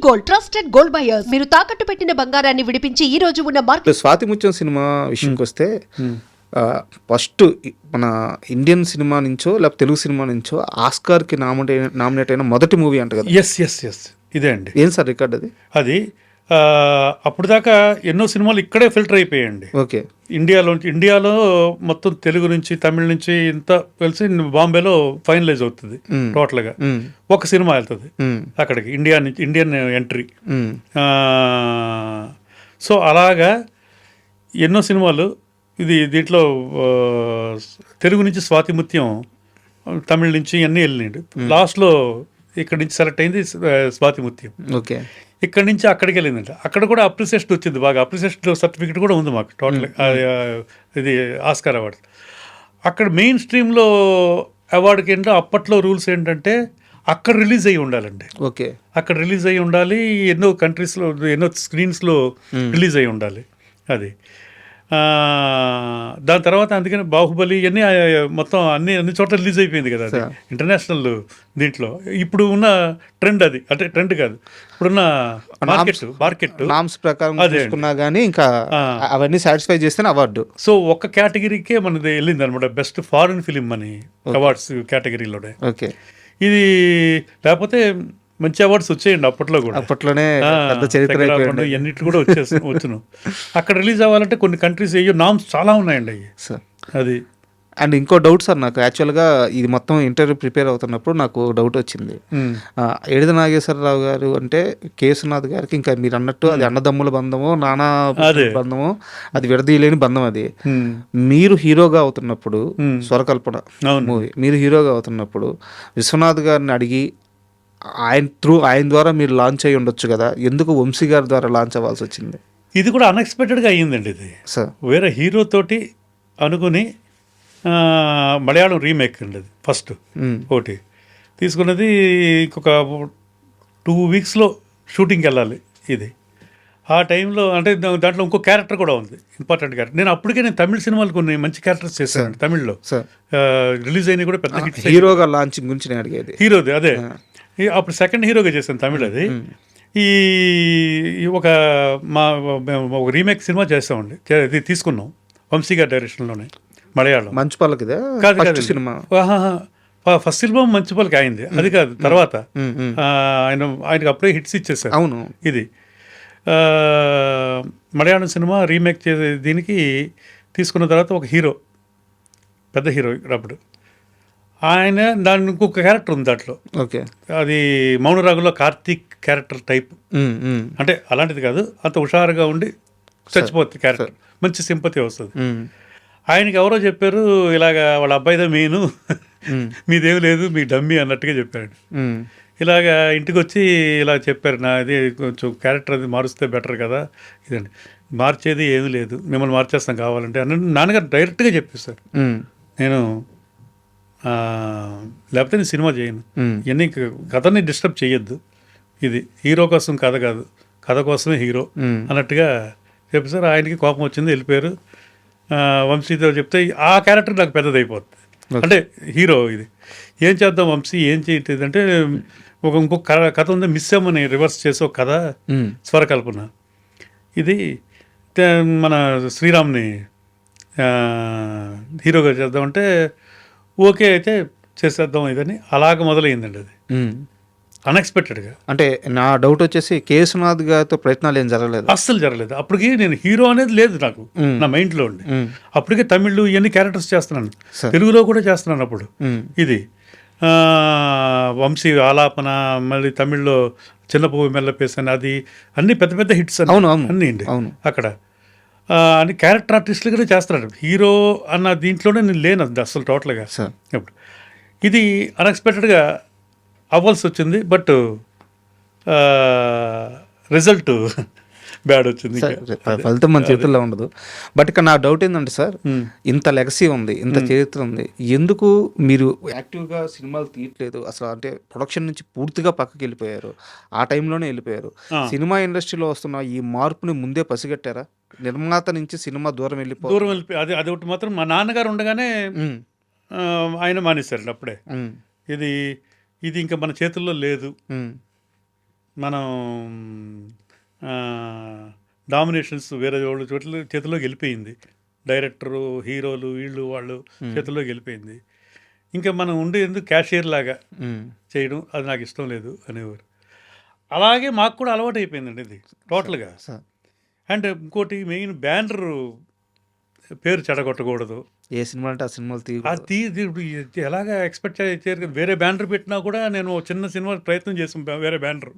Gold, trusted gold buyers. మీరు తాకట్టు పెట్టిన బంగారాన్ని విడిపించి ఈ రోజు ఉన్న మార్కెట్. స్వాతి ముత్యం సినిమా విషయంకి వస్తే ఫస్ట్ మన ఇండియన్ సినిమా నుంచో లేకపోతే తెలుగు సినిమా నుంచో ఆస్కార్కి నామినేట్ అయిన మొదటి మూవీ అంట కదా. ఎస్ ఇదే అండి. ఏం సార్ రికార్డ్ అది అప్పుడు దాకా ఎన్నో సినిమాలు ఇక్కడే ఫిల్టర్ అయిపోయాయండి. ఓకే. ఇండియాలో మొత్తం తెలుగు నుంచి తమిళ నుంచి ఇంత కలిసి బాంబేలో ఫైనలైజ్ అవుతుంది టోటల్గా. ఒక సినిమా వెళ్తుంది అక్కడికి ఇండియన్ ఎంట్రీ. సో అలాగా ఎన్నో సినిమాలు దీంట్లో తెలుగు నుంచి స్వాతి ముత్యం, తమిళ నుంచి అన్నీ వెళ్ళినాడు. లాస్ట్లో ఇక్కడ నుంచి సెలెక్ట్ అయింది స్వాతి ముత్యం. ఓకే. ఇక్కడ నుంచి అక్కడికి వెళ్ళిందంట. అక్కడ కూడా అప్రిసియేషన్ వచ్చింది బాగా. అప్రిసియేషన్ సర్టిఫికేట్ కూడా ఉంది మాకు టోటల్. ఇది ఆస్కార్ అవార్డు. అక్కడ మెయిన్ స్ట్రీమ్లో అవార్డుకి ఏంటంటే అప్పట్లో రూల్స్ ఏంటంటే అక్కడ రిలీజ్ అయ్యి ఉండాలండి. ఓకే. అక్కడ రిలీజ్ అయ్యి ఉండాలి. ఎన్నో కంట్రీస్లో ఎన్నో స్క్రీన్స్లో రిలీజ్ అయ్యి ఉండాలి. అది దాని తర్వాత అందుకని బాహుబలి ఇవన్నీ మొత్తం అన్ని చోట్ల రిలీజ్ అయిపోయింది కదా. అది ఇంటర్నేషనల్ దీంట్లో ఇప్పుడు ఉన్న ట్రెండ్ అది. అంటే ట్రెండ్ కాదు, ఇప్పుడున్న మార్కెట్ నామ్స్ ప్రకారం తీసుకున్నా కానీ ఇంకా అవన్నీ సాటిస్ఫై చేస్తేనే అవార్డు. సో ఒక్క కేటగిరీకే మనది వెళ్ళింది అనమాట, బెస్ట్ ఫారిన్ ఫిలిం అని అవార్డ్స్ కేటగిరీలోనే. ఓకే. ఇది లేకపోతే మంచి అవార్డ్స్ వచ్చేయండి అప్పట్లో కూడా. అప్పట్లోనే పెద్ద చరిత్ర అన్నిటి కూడా వచ్చును. అక్కడ రిలీజ్ అవ్వాలంటే కొన్ని కంట్రీస్ అయ్యో నామ్స్ చాలా ఉన్నాయండి అయ్యి. అది. అండ్ ఇంకో డౌట్ సార్, నాకు యాక్చువల్గా ఇది మొత్తం ఇంటర్వ్యూ ప్రిపేర్ అవుతున్నప్పుడు నాకు డౌట్ వచ్చింది. ఏడిద నాగేశ్వరరావు గారు అంటే కేసునాథ్ గారికి ఇంకా మీరు అన్నట్టు అది అన్నదమ్ముల బంధము, నానా బంధము, అది విడదీయలేని బంధం. అది మీరు హీరోగా అవుతున్నప్పుడు స్వరకల్పన మూవీ మీరు హీరోగా అవుతున్నప్పుడు విశ్వనాథ్ గారిని అడిగి ఆయన ద్వారా మీరు లాంచ్ అయ్యి ఉండొచ్చు కదా, ఎందుకు వంశీ గారి ద్వారా లాంచ్ అవ్వాల్సి వచ్చింది? ఇది కూడా అన్ఎక్స్పెక్టెడ్గా అయ్యిందండి. ఇది వేరే హీరోతోటి అనుకుని మలయాళం రీమేక్ అండి అది ఫస్ట్ ఒకటి తీసుకున్నది. ఇంకొక 2 వీక్స్లో షూటింగ్కి వెళ్ళాలి. ఇది ఆ టైంలో అంటే దాంట్లో ఇంకో క్యారెక్టర్ కూడా ఉంది, ఇంపార్టెంట్ క్యారెక్టర్. నేను తమిళ సినిమాలు కొన్ని మంచి క్యారెక్టర్స్ చేశాను తమిళ్లో, రిలీజ్ అయినవి కూడా పెద్ద హిట్. హీరోగా లాంచింగ్ గురించి నేను అడిగేది. హీరోది అదే. అప్పుడు సెకండ్ హీరోగా చేశాను తమిళ్. అది ఒక రీమేక్ సినిమా చేస్తామండి. ఇది తీసుకున్నాం వంశీ గారి డైరెక్షన్లోనే, మలయాళం. మంచి పల్లకి కాదు సినిమా. ఫస్ట్ సినిమా మంచి పల్లకి అయింది, అది కాదు. తర్వాత ఆయనకు అప్పుడే హిట్స్ ఇచ్చేసారు. అవును. ఇది మలయాళం సినిమా రీమేక్ చేసే దీనికి తీసుకున్న తర్వాత ఒక హీరో, పెద్ద హీరో అప్పుడు ఆయన దాని ఇంకొక క్యారెక్టర్ ఉంది దాంట్లో. ఓకే. అది మౌనరాగులో కార్తీక్ క్యారెక్టర్ టైప్. అంటే అలాంటిది కాదు, అంత హుషారుగా ఉండి చచ్చిపోతుంది క్యారెక్టర్, మంచి సింపతి వస్తుంది. ఆయనకి ఎవరో చెప్పారు ఇలాగా వాళ్ళ అబ్బాయిదో మెయిన్, మీదేం లేదు మీ డమ్మీ అన్నట్టుగా చెప్పాడు. ఇలాగా ఇంటికి వచ్చి ఇలా చెప్పారు, నాది కొంచెం క్యారెక్టర్ అది మారుస్తే బెటర్ కదా, ఇదండి మార్చేది ఏమీ లేదు, మిమ్మల్ని మార్చేస్తాం కావాలంటే అని నాన్నగారు డైరెక్ట్గా చెప్పేశారు. నేను లేకపోతే నేను సినిమా చేయను, ఇవన్నీ కథని డిస్టర్బ్ చేయొద్దు, ఇది హీరో కోసం కథ కాదు, కథ కోసమే హీరో అన్నట్టుగా చెప్పేసారు. ఆయనకి కోపం వచ్చింది, వెళ్ళిపోయారు. వంశీతో చెప్తే ఆ క్యారెక్టర్ నాకు పెద్దదైపోతుంది. అంటే హీరో ఇది ఏం చేద్దాం వంశీ, ఏం చేయట్లేదు అంటే ఇంకొక కథ ఉంది, మిస్ అమ్మని రివర్స్ చేసే ఒక కథ స్వరకల్పన. ఇది మన శ్రీరామ్ని హీరోగా చేద్దామంటే ఓకే అయితే చేసేద్దాం ఇదని అలాగ మొదలైందండి. అది అన్ఎక్స్పెక్టెడ్గా. అంటే నా డౌట్ వచ్చేసి కేసునాథ్ గారితో ప్రయత్నాలు ఏం జరగలేదు? అస్సలు జరగలేదు. అప్పటికి నేను హీరో అనేది లేదు నాకు నా మైండ్లో ఉండి. అప్పటికే తమిళ్ ఇవన్నీ క్యారెక్టర్స్ చేస్తున్నాను, తెలుగులో కూడా చేస్తున్నాను. అప్పుడు ఇది వంశీ ఆలాపన, మళ్ళీ తమిళ్లో చిన్న పువ్వు మెల్లపేసాను, అది అన్ని పెద్ద పెద్ద హిట్స్ అన్నీ అండి అక్కడ. అని క్యారెక్టర్ ఆర్టిస్టులుగానే చేస్తున్నాడు, హీరో అన్న దీంట్లోనే నేను లేను అసలు టోటల్గా. ఇప్పుడు ఇది అన్ఎక్స్పెక్టెడ్గా అవ్వాల్సి వచ్చింది, బట్ రిజల్ట్ బ్యాడ్ వచ్చింది. ఫలితం మన చేతుల్లో ఉండదు. బట్ ఇక్కడ నా డౌట్ ఏంటంటే సార్, ఇంత లెగసీ ఉంది, ఇంత చరిత్ర ఉంది, ఎందుకు మీరు యాక్టివ్గా సినిమాలు తీయట్లేదు అసలు? అంటే ప్రొడక్షన్ నుంచి పూర్తిగా పక్కకి వెళ్ళిపోయారు, ఆ టైంలోనే వెళ్ళిపోయారు. సినిమా ఇండస్ట్రీలో వస్తున్న ఈ మార్పుని ముందే పసిగట్టారా? నిర్మాత నుంచి సినిమా దూరం వెళ్ళిపోయి అది ఒకటి మాత్రం మా నాన్నగారు ఉండగానే ఆయన మానేశారు అప్పుడే. ఇది ఇంకా మన చేతుల్లో లేదు, మనం డామినేషన్స్ వేరే వాళ్ళు చేతిలోకి వెళ్ళిపోయింది. డైరెక్టరు, హీరోలు, వీళ్ళు వాళ్ళు చేతుల్లోకి వెళ్ళిపోయింది. ఇంకా మనం ఉండేందుకు క్యాషియర్ లాగా చేయడం అది నాకు ఇష్టం లేదు అనేవారు. అలాగే మాకు కూడా అలవాటు అయిపోయిందండి ఇది టోటల్గా. అండ్ ఇంకోటి మెయిన్ బ్యానర్ పేరు చెడగొట్టకూడదు. ఏ సినిమా అంటే ఆ సినిమాలు ఎలాగ ఎక్స్పెక్ట్ చేయరు కదా. వేరే బ్యానర్ పెట్టినా కూడా నేను చిన్న సినిమా ప్రయత్నం చేసాం, వేరే బ్యానర్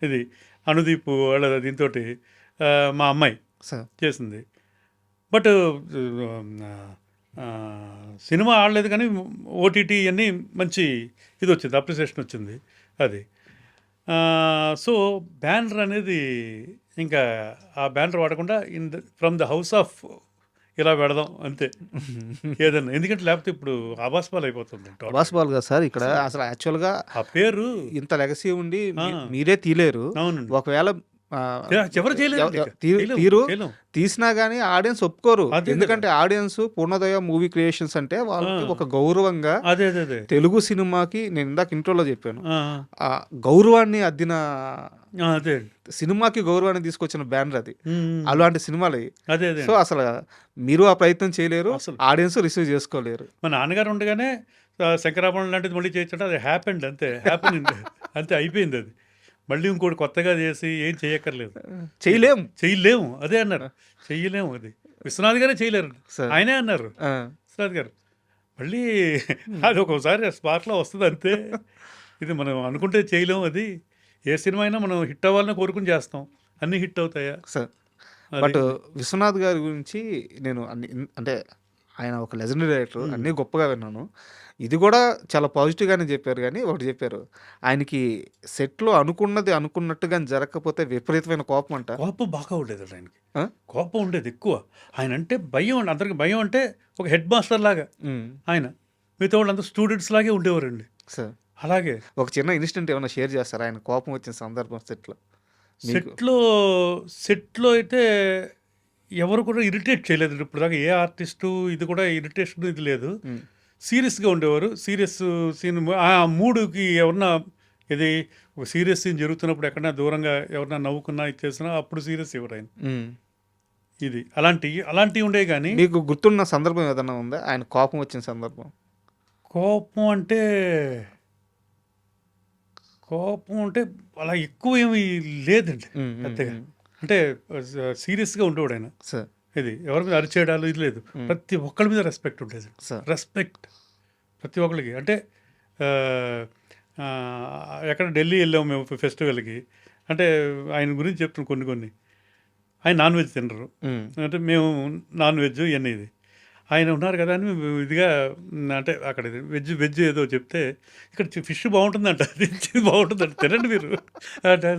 ఇది అనుదీప్ వాళ్ళ దీంతో మా అమ్మాయి చేసింది. బట్ సినిమా ఆడలేదు కానీ ఓటీటీ అన్నీ మంచి ఇది వచ్చింది, అప్రిసియేషన్ వచ్చింది అది. సో బ్యానర్ అనేది ఇంకా ఆ బ్యానర్ వాడకుండా ఫ్రమ్ ద హౌస్ ఆఫ్ ఇలా పెడదాం అంతే ఏదన్నా. ఎందుకంటే లేకపోతే ఇప్పుడు ఆభాస్పాల్ అయిపోతుంది. ఆభాస్పాల్ కదా సార్, ఇక్కడ అసలు యాక్చువల్గా ఆ పేరు ఇంత లెగసీ ఉండి మీరే తీలేరు. అవునండి, ఒకవేళ ఎవరు తీరు తీసినా గానీ ఆడియన్స్ ఒప్పుకోరు. ఎందుకంటే ఆడియన్స్ పూర్ణోదయ మూవీ క్రియేషన్స్ అంటే వాళ్ళకి ఒక గౌరవంగా అదే తెలుగు సినిమాకి, నేను ఇందాక ఇంట్రోలో చెప్పాను, ఆ గౌరవాన్ని అద్దిన సినిమాకి గౌరవాన్ని తీసుకొచ్చిన బ్యానర్ అది. అలాంటి సినిమాలు అదే. సో అసలు మీరు ఆ ప్రయత్నం చేయలేరు, ఆడియన్స్ రిసీవ్ చేసుకోలేరు. మా నాన్నగారు ఉండగానే శంకరాభరణం లాంటిది మళ్ళీ చేయొచ్చు, అది హ్యాపెండ్ అంతే, అంతే అయిపోయింది. అది మళ్ళీ ఇంకోటి కొత్తగా చేసి ఏం చేయక్కర్లేదు, చేయలేము అదే అన్నారు, చెయ్యలేము. అది విశ్వనాథ్ గారే చేయలేరు, ఆయనే అన్నారు విశ్వనాథ్ గారు. మళ్ళీ అది ఒక్కోసారి స్పార్క్లో వస్తుంది అంతే. ఇది మనం అనుకుంటే చేయలేము. అది ఏ సినిమా అయినా మనం హిట్ అవ్వాలని కోరుకుని చేస్తాం, అన్నీ హిట్ అవుతాయా సార్? బట్ విశ్వనాథ్ గారి గురించి నేను అంటే ఆయన ఒక లెజెండరీ డైరెక్టర్, అన్నీ గొప్పగా విన్నాను. ఇది కూడా చాలా పాజిటివ్గానే చెప్పారు. కానీ ఒకటి చెప్పారు, ఆయనకి సెట్లో అనుకున్నది అనుకున్నట్టుగా జరగకపోతే విపరీతమైన కోపం అంట. కోపం బాగా ఉండేది ఆయనకి, కోపం ఉండేది ఎక్కువ. ఆయన అంటే భయం, అందరికి భయం. అంటే ఒక హెడ్ మాస్టర్ లాగా ఆయన, మిగతా వాళ్ళు అందరూ స్టూడెంట్స్ లాగే ఉండేవారండి సార్. అలాగే ఒక చిన్న ఇన్సిడెంట్ ఏమైనా షేర్ చేస్తారా ఆయన కోపం వచ్చిన సందర్భం సెట్లో అయితే ఎవరు కూడా ఇరిటేట్ చేయలేదు ఇప్పుడు దాకా. ఏ ఆర్టిస్టు ఇది కూడా ఇరిటేషన్ ఇది లేదు, సీరియస్గా ఉండేవారు. సీరియస్ సీన్ ఆ మూడుకి ఎవరన్నా ఇది ఒక సీరియస్ సీన్ జరుగుతున్నప్పుడు ఎక్కడన్నా దూరంగా ఎవరన్నా నవ్వుకున్నా ఇచ్చేసినా అప్పుడు సీరియస్ ఇవ్వరు ఆయన. ఇది అలాంటివి ఉండే. కానీ మీకు గుర్తున్న సందర్భం ఏదన్నా ఉందా ఆయన కోపం వచ్చిన సందర్భం? కోపం అంటే అలా ఎక్కువ ఏమి లేదండి పెద్దగా. అంటే సీరియస్గా ఉండేవాడు ఆయన. ఇది ఎవరి మీద అరిచేయడాలు ఇది లేదు, ప్రతి ఒక్కరి మీద రెస్పెక్ట్ ఉండేది. రెస్పెక్ట్ ప్రతి ఒక్కరికి. అంటే ఎక్కడ ఢిల్లీ వెళ్ళాము మేము ఫెస్టివల్కి, అంటే ఆయన గురించి చెప్తున్నాం కొన్ని. ఆయన నాన్ వెజ్ తినరు, అంటే మేము నాన్ వెజ్ ఇవన్నీ. ఇది ఆయన ఉన్నారు కదా అని ఇదిగా, అంటే అక్కడ వెజ్ ఏదో చెప్తే ఇక్కడ ఫిష్ బాగుంటుందంట, అది బాగుంటుందంట, తినండి మీరు.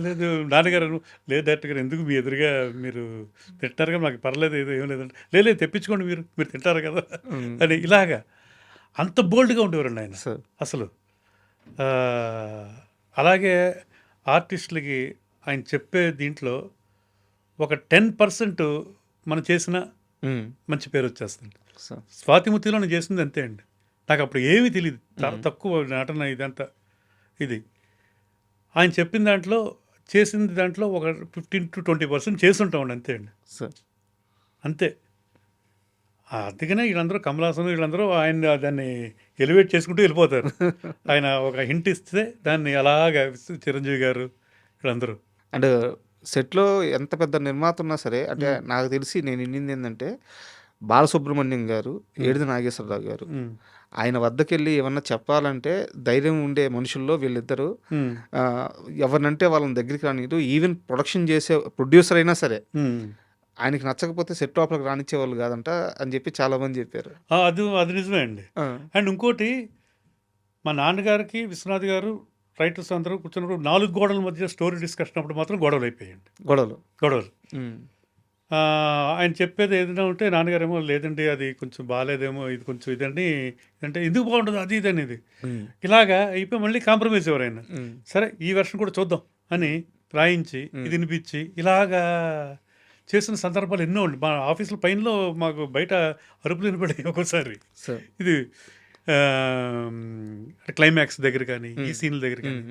లేదు నాన్నగారు, లేదు డైరెక్టర్ గారు, ఎందుకు మీ ఎదురుగా మీరు తింటారు కదా, మాకు పర్లేదు, ఏదో ఏం లేదంటే, లేదు తెప్పించుకోండి మీరు తింటారు కదా అని. ఇలాగా అంత బోల్డ్గా ఉండేవారండి ఆయన అసలు. అలాగే ఆర్టిస్టులకి ఆయన చెప్పే దీంట్లో ఒక 10% మనం చేసిన మంచి పేరు వచ్చేస్తుంది. స్వాతిముత్తిలో నేను చేసింది అంతే అండి, నాకు అప్పుడు ఏమీ తెలియదు, చాలా తక్కువ నటన ఇదంతా. ఇది ఆయన చెప్పిన దాంట్లో చేసింది దాంట్లో ఒక 15 to 20% చేసుంటామండి అంతే అండి, అంతే. అందుకనే వీళ్ళందరూ కమలాసన్ వీళ్ళందరూ ఆయన దాన్ని ఎలివేట్ చేసుకుంటూ వెళ్ళిపోతారు. ఆయన ఒక హింట్ ఇస్తే దాన్ని అలాగా చిరంజీవి గారు వీళ్ళందరూ. అండ్ సెట్లో ఎంత పెద్ద నిర్మాత ఉన్నా సరే, అంటే నాకు తెలిసి నేను వినింది ఏంటంటే బాలసుబ్రహ్మణ్యం గారు, ఏడిది నాగేశ్వరరావు గారు, ఆయన వద్దకు వెళ్ళి ఏమన్నా చెప్పాలంటే ధైర్యం ఉండే మనుషుల్లో వీళ్ళిద్దరు. ఎవరినంటే వాళ్ళని దగ్గరికి రానియరు. ఈవెన్ ప్రొడక్షన్ చేసే ప్రొడ్యూసర్ అయినా సరే ఆయనకి నచ్చకపోతే సెట్ లోపలికి రానిచ్చేవాళ్ళు కాదంట అని చెప్పి చాలా మంది చెప్పారు. అది నిజమే అండి. అండ్ ఇంకోటి, మా నాన్నగారికి విశ్వనాథ్ గారు రైటర్స్ అందరూ కూర్చున్నప్పుడు 4 గోడల మధ్య స్టోరీ డిస్కషన్ అప్పుడు మాత్రం గొడవలు అయిపోయాయండి. గొడవలు ఆయన చెప్పేది ఏదైనా ఉంటే నాన్నగారేమో లేదండి అది కొంచెం బాగాలేదేమో, ఇది కొంచెం ఇదండి, అంటే ఎందుకు బాగుంటుంది అది ఇది అనేది. ఇలాగా అయిపోయి మళ్ళీ కాంప్రమైజ్ ఎవరైనా సరే ఈ వెర్షన్ కూడా చూద్దాం అని రాయించి ఇది వినిపించి ఇలాగా చేసిన సందర్భాలు ఎన్నో ఉండి. మా ఆఫీసుల పైనలో మాకు బయట అరుపులు వినపడాయి ఒక్కోసారి. ఇది క్లైమాక్స్ దగ్గర కానీ ఈ సీన్ల దగ్గర కానీ.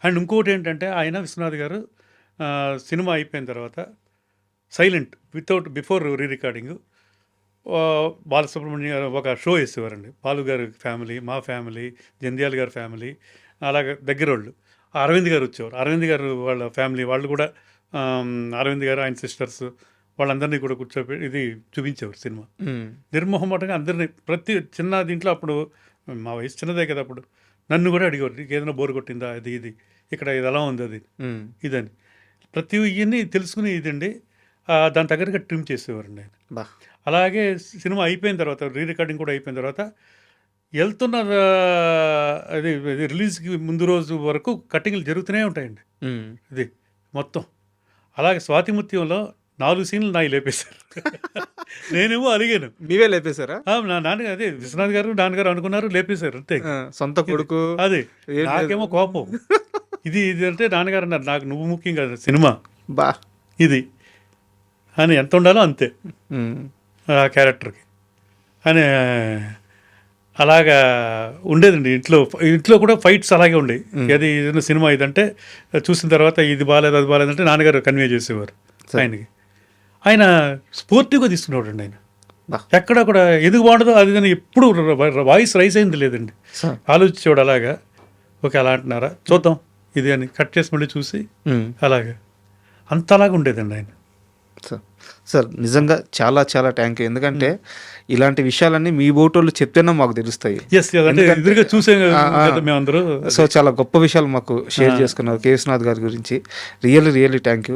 అండ్ ఇంకోటి ఏంటంటే ఆయన విశ్వనాథ్ గారు సినిమా అయిపోయిన తర్వాత silent before re recording Balasubrahmanyam గారు ఒక షో వేసేవారండి. బాలు గారి ఫ్యామిలీ, మా ఫ్యామిలీ, జంధ్యాల గారి ఫ్యామిలీ, అలాగే దగ్గర వాళ్ళు. అరవింద్ గారు వచ్చేవారు. అరవింద్ గారు వాళ్ళ ఫ్యామిలీ వాళ్ళు కూడా, అరవింద్ గారు ఆయన సిస్టర్స్ వాళ్ళందరినీ కూడా కూర్చోబెట్టి ఇది చూపించేవారు సినిమా. నిర్మోహమాటంగా అందరినీ ప్రతి చిన్న దీంట్లో అప్పుడు మా వయసు చిన్నదే కదా అప్పుడు నన్ను కూడా అడిగేవారు, నీకు ఏదైనా బోర్ కొట్టిందా, అది ఇది ఇక్కడ ఇది ఎలా ఉంది, అది ఇదని ప్రతి ఇవన్నీ తెలుసుకుని ఇదండి. దాని దగ్గరగా ట్రిమ్ చేసేవారండి ఆయన. అలాగే సినిమా అయిపోయిన తర్వాత రీ రికార్డింగ్ కూడా అయిపోయిన తర్వాత వెళ్తున్న అది రిలీజ్కి ముందు రోజు వరకు కట్టింగ్లు జరుగుతూనే ఉంటాయండి. ఇది మొత్తం అలాగే స్వాతిముత్యంలో 4 సీన్లు నాయి లేపేశారు. నేనేమో అలిగాను, మీవే లేపేశారా? నా నాన్నగారు అదే విశ్వనాథ్ గారు నాన్నగారు అనుకున్నారు, లేపేశారు అంతే. సొంత కొడుకు అదే నాకేమో కోపం. ఇది అంటే నాన్నగారు అన్నారు, నాకు నువ్వు ముఖ్యం కాదు సినిమా బా ఇది అని ఎంత ఉండాలో అంతే ఆ క్యారెక్టర్కి అని అలాగా ఉండేదండి. ఇంట్లో కూడా ఫైట్స్ అలాగే ఉండేవి. అది ఏదైనా సినిమా ఇదంటే చూసిన తర్వాత ఇది బాగాలేదు అది బాగాలేదంటే నాన్నగారు కన్వే చేసేవారు ఆయనకి. ఆయన స్పోర్టివ్గా తీసుకునేవాడు అండి ఆయన. ఎక్కడ కూడా ఎందుకు బాగుంటుందో అది కానీ ఎప్పుడు వాయిస్ రైజ్ అయింది లేదండి. ఆలోచించేవాడు అలాగా, ఓకే అలా అంటున్నారా చూద్దాం ఇది అని కట్ చేసి మళ్ళీ చూసి అలాగా అంతలాగా ఉండేదండి ఆయన. సార్ నిజంగా చాలా చాలా థ్యాంక్ యూ. ఎందుకంటే ఇలాంటి విషయాలన్నీ మీ బోటోళ్ళు చెప్తేనే మాకు తెలుస్తాయి. ఎదురుగా చూసే మేమందరూ. సో చాలా గొప్ప విషయాలు మాకు షేర్ చేసుకున్నారు కే. విశ్వనాథ్ గారి గురించి. Really thank you.